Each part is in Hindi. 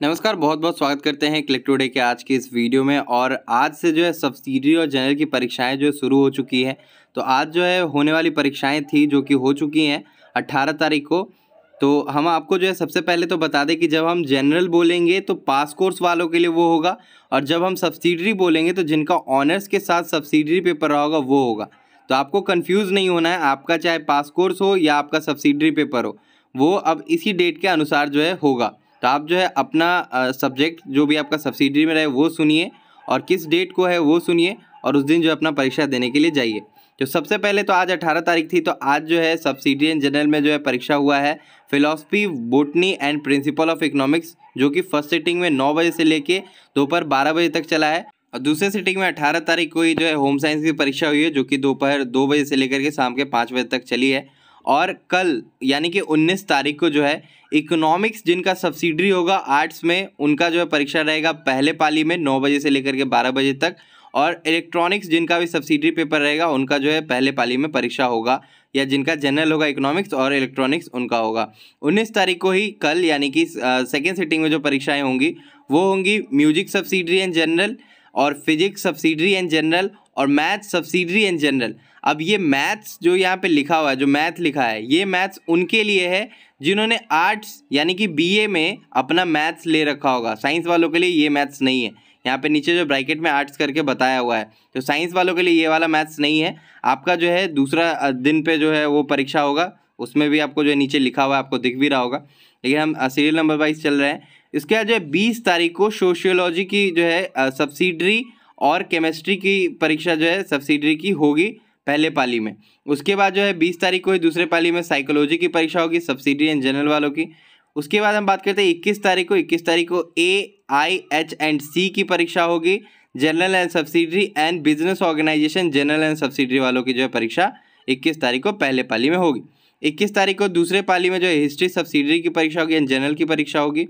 नमस्कार, बहुत बहुत स्वागत करते हैं क्लिक टुडे के आज की इस वीडियो में। और आज से जो है सब्सिडी और जनरल की परीक्षाएं जो शुरू हो चुकी है। तो आज जो है होने वाली परीक्षाएं थी जो कि हो चुकी हैं 18 तारीख को। तो हम आपको जो है सबसे पहले तो बता दें कि जब हम जनरल बोलेंगे तो पास कोर्स वालों के लिए वो होगा, और जब हम सब्सिडरी बोलेंगे तो जिनका ऑनर्स के साथ सब्सिडरी पेपर रहा होगा वो होगा। तो आपको कन्फ्यूज़ नहीं होना है, आपका चाहे पास कोर्स हो या आपका सब्सिडरी पेपर हो, वो अब इसी डेट के अनुसार जो है होगा। तो आप जो है अपना सब्जेक्ट जो भी आपका सब्सिडरी में रहे वो सुनिए, और किस डेट को है वो सुनिए, और उस दिन जो अपना परीक्षा देने के लिए जाइए। तो सबसे पहले तो आज 18 तारीख थी, तो आज जो है सब्सिडरी एंड जनरल में जो है परीक्षा हुआ है philosophy, botany and principle of economics, जो कि फर्स्ट सिटिंग में 9 बजे से लेके दोपहर 12 बजे तक चला है। और दूसरे सिटिंग में 18 तारीख को ही जो है होम साइंस की परीक्षा हुई है, जो कि दोपहर 2 बजे से लेकर के शाम के 5 बजे तक चली है। और कल यानी कि 19 तारीख को जो है इकोनॉमिक्स जिनका सब्सिडरी होगा आर्ट्स में, उनका जो है परीक्षा रहेगा पहले पाली में 9 बजे से लेकर के 12 बजे तक। और इलेक्ट्रॉनिक्स जिनका भी सब्सिडरी पेपर रहेगा उनका जो है पहले पाली में परीक्षा होगा, या जिनका जनरल होगा इकोनॉमिक्स और इलेक्ट्रॉनिक्स उनका होगा। 19 तारीख को ही कल यानी कि सेकेंड सिटिंग में जो परीक्षाएँ होंगी वो होंगी म्यूजिक सब्सिडरी एंड जनरल, और फिजिक्स सब्सिडरी एंड जनरल, और मैथ्स सब्सिडरी एंड जनरल। अब ये मैथ्स जो यहाँ पे लिखा हुआ है, जो मैथ लिखा है, ये मैथ्स उनके लिए है जिन्होंने आर्ट्स यानी कि बीए में अपना मैथ्स ले रखा होगा। साइंस वालों के लिए ये मैथ्स नहीं है। यहाँ पे नीचे जो ब्रैकेट में आर्ट्स करके बताया हुआ है, तो साइंस वालों के लिए ये वाला मैथ्स नहीं है। आपका जो है दूसरा दिन पे जो है वो परीक्षा होगा, उसमें भी आपको जो है नीचे लिखा हुआ है, आपको दिख भी रहा होगा, लेकिन हम सीरियल नंबर वाइज चल रहे हैं। इसके बाद जो है 20 तारीख को सोशियोलॉजी की जो है सब्सिडरी और केमिस्ट्री की परीक्षा जो है सब्सिडरी की होगी पहले पाली में। उसके बाद जो है 20 तारीख को ही दूसरे पाली में साइकोलॉजी की परीक्षा होगी सब्सिडरी एंड जनरल वालों की। उसके बाद हम बात करते हैं 21 तारीख को AIH&C की परीक्षा होगी, general and subsidiary and business organisation general and subsidiary वालों की जो है परीक्षा 21 तारीख को पहले पाली में होगी। 21 तारीख को दूसरे पाली में जो है हिस्ट्री सब्सिडरी की परीक्षा होगी एंड जनरल की परीक्षा होगी।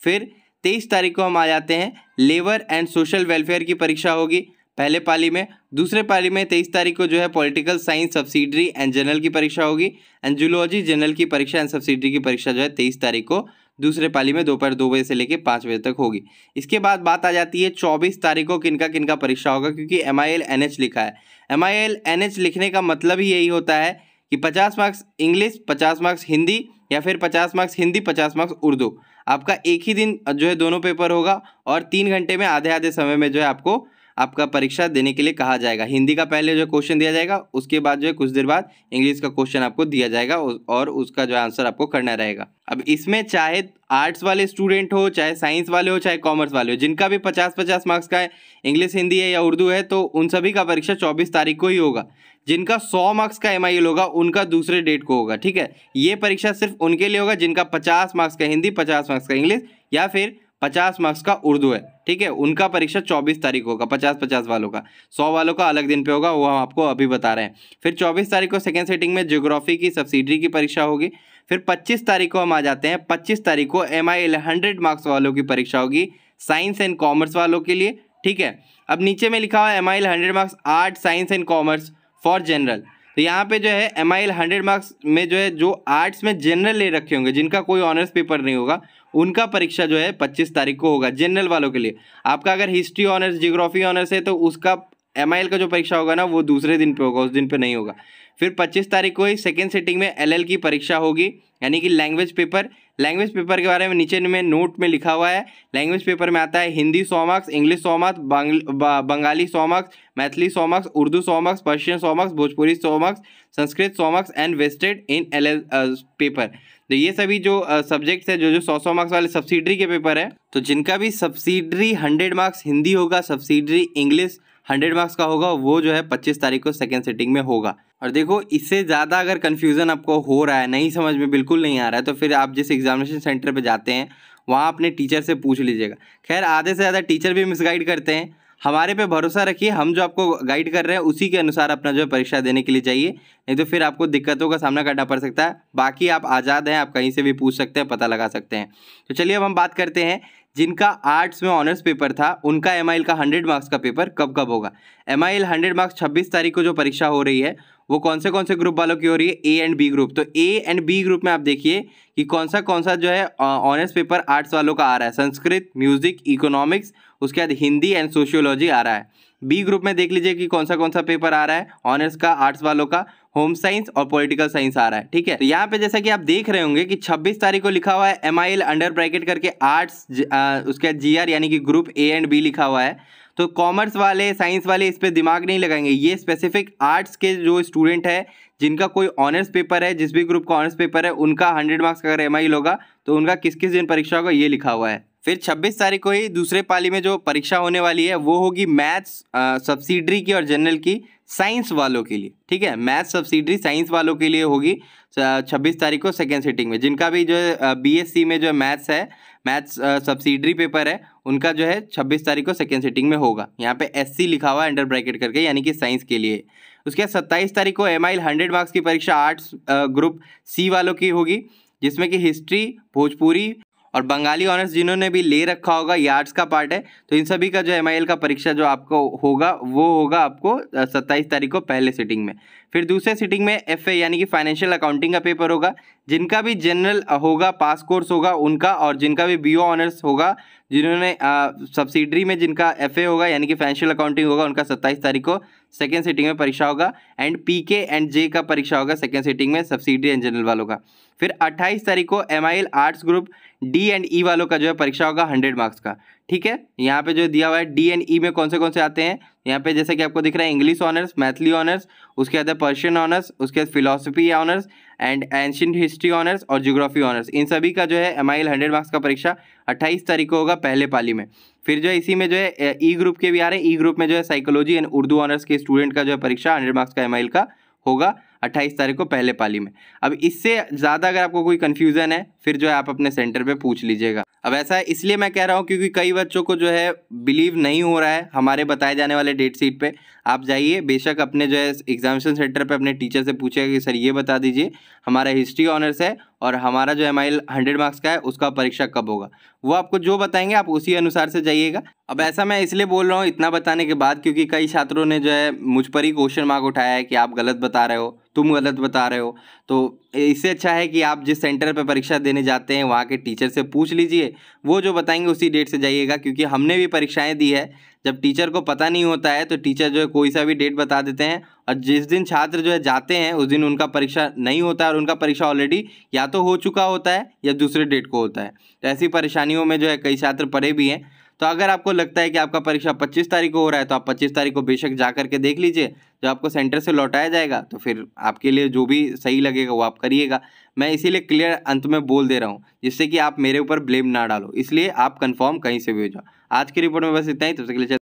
फिर 23 तारीख को हम आ जाते हैं लेबर एंड सोशल वेलफेयर की परीक्षा होगी पहले पाली में। दूसरे पाली में 23 तारीख को जो है political science subsidiary and general की परीक्षा होगी, एंड जूलॉजी जनरल की परीक्षा एंड सब्सिडरी की परीक्षा जो है 23 तारीख को दूसरे पाली में दोपहर 2 बजे से लेकर 5 बजे तक होगी। इसके बाद बात आ जाती है 24 तारीख को किनका किनका परीक्षा होगा, क्योंकि MIL NH लिखा है। MIL NH लिखने का मतलब ही यही होता है कि 50 मार्क्स इंग्लिश, 50 मार्क्स हिंदी, या फिर 50 मार्क्स हिंदी 50 मार्क्स उर्दू। आपका एक ही दिन जो है दोनों पेपर होगा, और 3 घंटे में आधे आधे समय में जो है आपको आपका परीक्षा देने के लिए कहा जाएगा। हिंदी का पहले जो क्वेश्चन दिया जाएगा, उसके बाद जो है कुछ देर बाद इंग्लिश का क्वेश्चन आपको दिया जाएगा, और उसका जो आंसर आपको करना रहेगा। अब इसमें चाहे आर्ट्स वाले स्टूडेंट हो, चाहे साइंस वाले हो, चाहे कॉमर्स वाले हो, जिनका भी 50-50 मार्क्स का इंग्लिश हिंदी है या उर्दू है, तो उन सभी का परीक्षा 24 तारीख को ही होगा। जिनका 100 मार्क्स का MIL होगा उनका दूसरे डेट को होगा, ठीक है। ये परीक्षा सिर्फ उनके लिए होगा जिनका 50 मार्क्स का हिंदी, 50 मार्क्स का इंग्लिश, या फिर 50 मार्क्स का उर्दू है, ठीक है। उनका परीक्षा 24 तारीख होगा 50-50 वालों का। 100 वालों का अलग दिन पे होगा, वो हम आपको अभी बता रहे हैं। फिर 24 तारीख को सेकेंड सिटिंग में ज्योग्राफी की सब्सिडरी की परीक्षा होगी। फिर 25 तारीख को हम आ जाते हैं, 25 तारीख को MIL 100 मार्क्स वालों की परीक्षा होगी साइंस एंड कॉमर्स वालों के लिए, ठीक है। अब नीचे में लिखा हुआ है MIL 100 marks art, science and commerce for general. तो यहाँ पे जो है MIL 100 मार्क्स में जो है जो आर्ट्स में जनरल ले रखे होंगे, जिनका कोई ऑनर्स पेपर नहीं होगा, उनका परीक्षा जो है 25 तारीख को होगा जनरल वालों के लिए। आपका अगर हिस्ट्री ऑनर्स, जियोग्राफी ऑनर्स है तो उसका MIL का जो परीक्षा होगा ना वो दूसरे दिन पे होगा, उस दिन पे नहीं होगा। फिर 25 तारीख को ही सेकेंड सिटिंग में LL की परीक्षा होगी, यानी कि लैंग्वेज पेपर। लैंग्वेज पेपर के बारे में नीचे में नोट में लिखा हुआ है। लैंग्वेज पेपर में आता है Hindi 100 marks, English 100 marks, Bengali 100 marks, Maithili 100 marks, Urdu 100 marks, Persian 100 marks, Bhojpuri 100 marks, Sanskrit 100 marks and wasted in LL paper. तो ये सभी जो सब्जेक्ट्स है जो 100 मार्क्स वाले सब्सिडरी के पेपर है, तो जिनका भी सब्सिडरी 100 मार्क्स हिंदी होगा, सब्सिडरी इंग्लिश 100 मार्क्स का होगा, वो जो है 25 तारीख को सेकेंड सिटिंग में होगा। और देखो, इससे ज़्यादा अगर कन्फ्यूज़न आपको हो रहा है, नहीं समझ में बिल्कुल नहीं आ रहा है, तो फिर आप जिस एग्जामिनेशन सेंटर पे जाते हैं वहाँ अपने टीचर से पूछ लीजिएगा। खैर, आधे से ज़्यादा टीचर भी मिसगाइड करते हैं। हमारे पे भरोसा रखिए, हम जो आपको गाइड कर रहे हैं उसी के अनुसार अपना जो है परीक्षा देने के लिए जाइए। नहीं तो फिर आपको दिक्कतों का सामना करना पड़ सकता है। बाकी आप आज़ाद हैं, आप कहीं से भी पूछ सकते हैं, पता लगा सकते हैं। तो चलिए अब हम बात करते हैं जिनका आर्ट्स में ऑनर्स पेपर था उनका MIL का 100 मार्क्स का पेपर कब कब होगा। MIL 100 मार्क्स 26 तारीख को जो परीक्षा हो रही है वो कौन से ग्रुप वालों की हो रही है, A एंड B ग्रुप। तो A एंड B ग्रुप में आप देखिए कि कौन सा जो है ऑनर्स पेपर आर्ट्स वालों का आ रहा है, संस्कृत, म्यूजिक, इकोनॉमिक्स, उसके बाद हिंदी एंड सोशियोलॉजी आ रहा है। B ग्रुप में देख लीजिए कि कौन सा पेपर आ रहा है ऑनर्स का आर्ट्स वालों का, होम साइंस और पॉलिटिकल साइंस आ रहा है। ठीक है, तो यहाँ पे जैसा कि आप देख रहे होंगे कि 26 तारीख को लिखा हुआ है MIL अंडर ब्रैकेट करके आर्ट्स, उसके बाद GR यानी कि ग्रुप A एंड B लिखा हुआ है। तो कॉमर्स वाले, साइंस वाले इस पे दिमाग नहीं लगाएंगे, ये स्पेसिफिक आर्ट्स के जो स्टूडेंट है जिनका कोई ऑनर्स पेपर है, जिस भी ग्रुप का ऑनर्स पेपर है उनका 100 मार्क्स का अगर MIL होगा तो उनका किस किस दिन परीक्षा होगा ये लिखा हुआ है। फिर 26 तारीख को ही दूसरे पाली में जो परीक्षा होने वाली है वो होगी मैथ्स सब्सिडरी की और जनरल की साइंस वालों के लिए। ठीक है, मैथ्स सब्सिडरी साइंस वालों के लिए होगी 26 तारीख को सेकेंड सिटिंग में। जिनका भी जो है BSc में जो है मैथ्स सब्सिडरी पेपर है उनका जो है 26 तारीख को सेकेंड सिटिंग में होगा। यहाँ पे SC लिखा हुआ है अंडर ब्रैकेट करके, यानी कि साइंस के लिए। उसके बाद 27 तारीख को MIL 100 मार्क्स की परीक्षा आर्ट्स ग्रुप C वालों की होगी, जिसमें कि हिस्ट्री, भोजपुरी और बंगाली ऑनर्स जिन्होंने भी ले रखा होगा, ये आर्ट्स का पार्ट है, तो इन सभी का जो MIL का परीक्षा जो आपको होगा वो होगा आपको 27 तारीख को पहले सिटिंग में। फिर दूसरे सिटिंग में FA यानी कि फाइनेंशियल अकाउंटिंग का पेपर होगा। जिनका भी जनरल होगा, पास कोर्स होगा उनका, और जिनका भी BO ऑनर्स होगा, जिन्होंने सब्सिडरी में जिनका FA होगा यानी कि फाइनेंशियल अकाउंटिंग होगा, उनका 27 तारीख को सेकेंड सिटिंग में परीक्षा होगा। एंड PK एंड J का परीक्षा होगा सेकेंड सिटिंग में सब्सिडरी एंड जनरल वालों का। फिर 28 तारीख को MIL arts group D and E वालों का जो है परीक्षा होगा 100 मार्क्स का। ठीक है, यहाँ पे जो दिया हुआ है D एंड E में कौन से आते हैं, यहाँ पे जैसे कि आपको दिख रहा है इंग्लिश ऑनर्स, मैथली ऑनर्स, उसके बाद पर्शियन ऑनर्स, उसके बाद philosophy honours and ancient history honours और ज्योग्राफी ऑनर्स। इन सभी का जो है MIL 100 मार्क्स का परीक्षा 28 तारीख को होगा पहले पाली में। फिर जो है इसी में जो है E ग्रुप के भी आ रहे हैं। E ग्रुप में जो है साइकोलॉजी एंड उर्दू ऑनर्स के स्टूडेंट का जो है परीक्षा 100 मार्क्स का MIL का होगा 28 तारीख को पहले पाली में। अब इससे ज़्यादा अगर आपको कोई कन्फ्यूज़न है फिर जो है आप अपने सेंटर पे पूछ लीजिएगा। अब ऐसा है इसलिए मैं कह रहा हूँ क्योंकि कई बच्चों को जो है बिलीव नहीं हो रहा है हमारे बताए जाने वाले डेट शीट पे। आप जाइए बेशक अपने जो है एग्जामिनेशन सेंटर पे अपने टीचर से पूछिएगा कि सर ये बता दीजिए हमारा हिस्ट्री ऑनर्स है और हमारा जो MIL 100 मार्क्स का है उसका परीक्षा कब होगा। वो आपको जो बताएंगे आप उसी अनुसार से जाइएगा। अब ऐसा मैं इसलिए बोल रहा हूँ इतना बताने के बाद क्योंकि कई छात्रों ने जो है मुझ पर ही क्वेश्चन मार्क उठाया है कि आप गलत बता रहे हो, तुम गलत बता रहे हो। तो इससे अच्छा है कि आप जिस सेंटर पर परीक्षा देने जाते हैं वहाँ के टीचर से पूछ लीजिए, वो जो बताएंगे उसी डेट से जाइएगा। क्योंकि हमने भी परीक्षाएं दी है, जब टीचर को पता नहीं होता है तो टीचर जो है कोई सा भी डेट बता देते हैं और जिस दिन छात्र जो है जाते हैं उस दिन उनका परीक्षा नहीं होता है और उनका परीक्षा ऑलरेडी या तो हो चुका होता है या दूसरे डेट को होता है। तो ऐसी परेशानियों में जो है कई छात्र पड़े भी हैं। तो अगर आपको लगता है कि आपका परीक्षा 25 तारीख को हो रहा है तो आप 25 तारीख को बेशक जा करके देख लीजिए। जब आपको सेंटर से लौटाया जाएगा तो फिर आपके लिए जो भी सही लगेगा वो आप करिएगा। मैं इसीलिए क्लियर अंत में बोल दे रहा हूँ जिससे कि आप मेरे ऊपर ब्लेम ना डालो, इसलिए आप कंफर्म कहीं से भी हो जाओ। आज की रिपोर्ट में बस इतना ही, तब तक के लिए